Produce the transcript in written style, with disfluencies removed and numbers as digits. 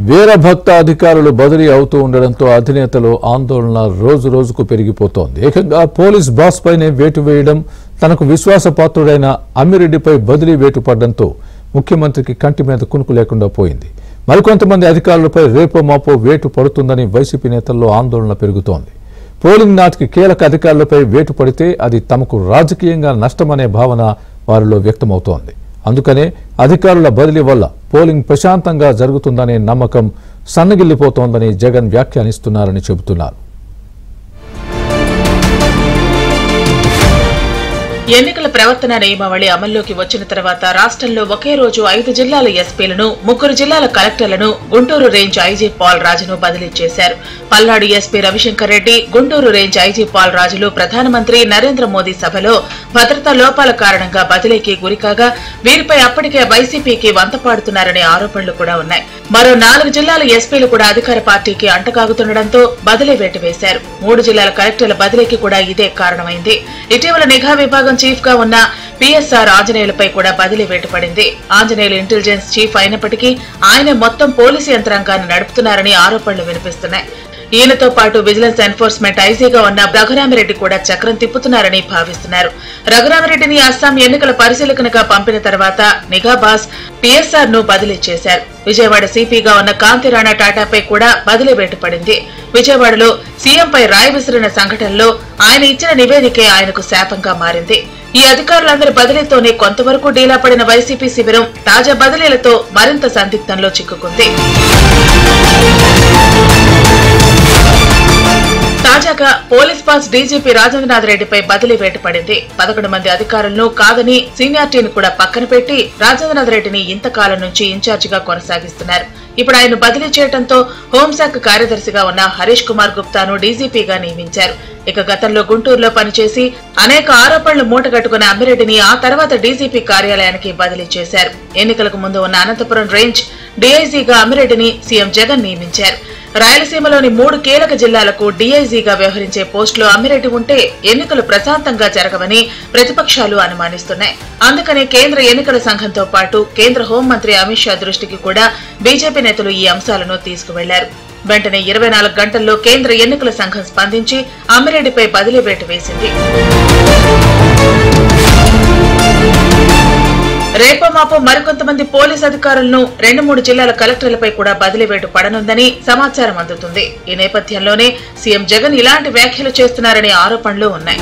వీరభక్త అధికారులు బదిలీ అవుతూ ఉండడంతో అధినేతలు ఆందోళన రోజు రోజుకు పెరిగిపోతోంది. ఏకంగా పోలీస్ బాస్ పైనే వేటు వేయడం, తనకు విశ్వాసపాత్రుడైన అమ్మిరెడ్డిపై బదిలీ వేటు పడడంతో ముఖ్యమంత్రికి కంటి మీద కునుకు లేకుండా పోయింది. మరికొంతమంది అధికారులపై రేపో మాపో వేటు పడుతుందని వైసీపీ నేతల్లో ఆందోళన పెరుగుతోంది. పోలింగ్ నాటికి కీలక అధికారులపై వేటు పడితే అది తమకు రాజకీయంగా నష్టమనే భావన వారిలో వ్యక్తమవుతోంది. అందుకనే అధికారుల బదిలీ వల్ల పోలింగ్ ప్రశాంతంగా జరుగుతుందనే నమ్మకం సన్నగిల్లిపోతోందని జగన్ వ్యాఖ్యానిస్తున్నారని చెబుతున్నారు. ఎన్నికల ప్రవర్తన నియమావళి అమల్లోకి వచ్చిన తర్వాత రాష్ట్రంలో ఒకే రోజు 5 జిల్లాల ఎస్పీలను, 3 జిల్లాల కలెక్టర్లను, గుంటూరు రేంజ్ ఐజీ పాల్ రాజును బదిలీ చేశారు. Palnadu SP Ravishankar Reddy, Guntur range IG Paul రాజులు ప్రధానమంత్రి నరేంద్ర మోదీ సభలో భద్రతా లోపాల కారణంగా బదిలీకి గురికాగా వీరిపై అప్పటికే వైసీపీకి వంతపాడుతున్నారనే ఆరోపణలు కూడా ఉన్నాయి. మరో 4 జిల్లాల ఎస్పీలు కూడా అధికార పార్టీకి అంటకాగుతుండటంతో బదిలీ వేటు వేశారు. 3 జిల్లాల కలెక్టర్ల బదిలీకి కూడా ఇదే కారణమైంది. ఇటీవల నిఘా విభాగం చీఫ్ గా ఉన్న పిఎస్ఆర్ ఆంజనేయులపై కూడా బదిలీ వేటు పడింది. ఆంజనేయులు ఇంటెలిజెన్స్ చీఫ్ అయినప్పటికీ ఆయన మొత్తం పోలీసు యంత్రాంగాన్ని నడుపుతున్నారని ఆరోపణలు వినిపిస్తున్నాయి. ఈయనతో పాటు విజిలెన్స్ ఎన్ఫోర్స్మెంట్ ఐజీగా ఉన్న రఘురామిరెడ్డి కూడా చక్రం తిప్పుతున్నారని భావిస్తున్నారు. రఘురామిరెడ్డిని అస్సాం ఎన్నికల పరిశీలకునిగా పంపిన తర్వాత నిఘా బాస్ పిఎస్ఆర్ ను బదిలీ చేశారు. విజయవాడ సిపిగా ఉన్న కాంతిరాణా టాటాపై కూడా బదిలీ వేటు పడింది. విజయవాడలో సీఎంపై రాయి విసిరిన సంఘటనలో ఆయన ఇచ్చిన నివేదికే ఆయనకు శాపంగా మారింది. ఈ అధికారులందరి బదిలీతోనే కొంతవరకు డీలా పడిన వైసీపీ శిబిరం తాజా బదిలీలతో మరింత సందిగ్ధంలో చిక్కుకుంది. తాజాగా పోలీస్ బాస్ డీజీపీ రాజేంద్రనాథ్ రెడ్డిపై బదిలీ వేటు పడింది. 11 మంది అధికారులను కాదని సీనియారిటీని కూడా పక్కన పెట్టి రాజేంద్రనాథ్ రెడ్డిని ఇంతకాలం నుంచి ఇన్ఛార్జిగా కొనసాగిస్తున్నారు. ఇప్పుడు ఆయన బదిలీ చేయడంతో హోంశాఖ కార్యదర్శిగా ఉన్న హరీష్ కుమార్ గుప్తాను డీజీపీగా నియమించారు. ఇక గతంలో గుంటూరులో పనిచేసి అనేక ఆరోపణలు మూటగట్టుకున్న అమ్మిరెడ్డిని ఆ తర్వాత డీజీపీ కార్యాలయానికి బదిలీ చేశారు. ఎన్నికలకు ముందు ఉన్న అనంతపురం రేంజ్ డీఐజీగా అమ్మిరెడ్డిని సీఎం జగన్ నియమించారు. రాయలసీమలోని 3 కీలక జిల్లాలకు డీఐజీగా వ్యవహరించే పోస్టులో అమ్మిరెడ్డి ఉంటే ఎన్నికలు ప్రశాంతంగా జరగవని ప్రతిపక్షాలు అనుమానిస్తున్నాయి. అందుకనే కేంద్ర ఎన్నికల సంఘంతో పాటు కేంద్ర హోంమంత్రి అమిత్ షా దృష్టికి కూడా బీజేపీ నేతలు ఈ అంశాలను తీసుకువెళ్లారు. వెంటనే 24 గంటల్లో కేంద్ర ఎన్నికల సంఘం స్పందించి అమ్మిరెడ్డిపై బదిలీ వేటు వేసింది. రేపో మాపో మరికొంతమంది పోలీస్ అధికారులను 2-3 జిల్లాల కలెక్టర్లపై కూడా బదిలీ వేటు పడనుందని సమాచారం అందుతుంది. ఈ నేపథ్యంలోనే సీఎం జగన్ ఇలాంటి వ్యాఖ్యలు చేస్తున్నారనే ఆరోపణలు ఉన్నాయి.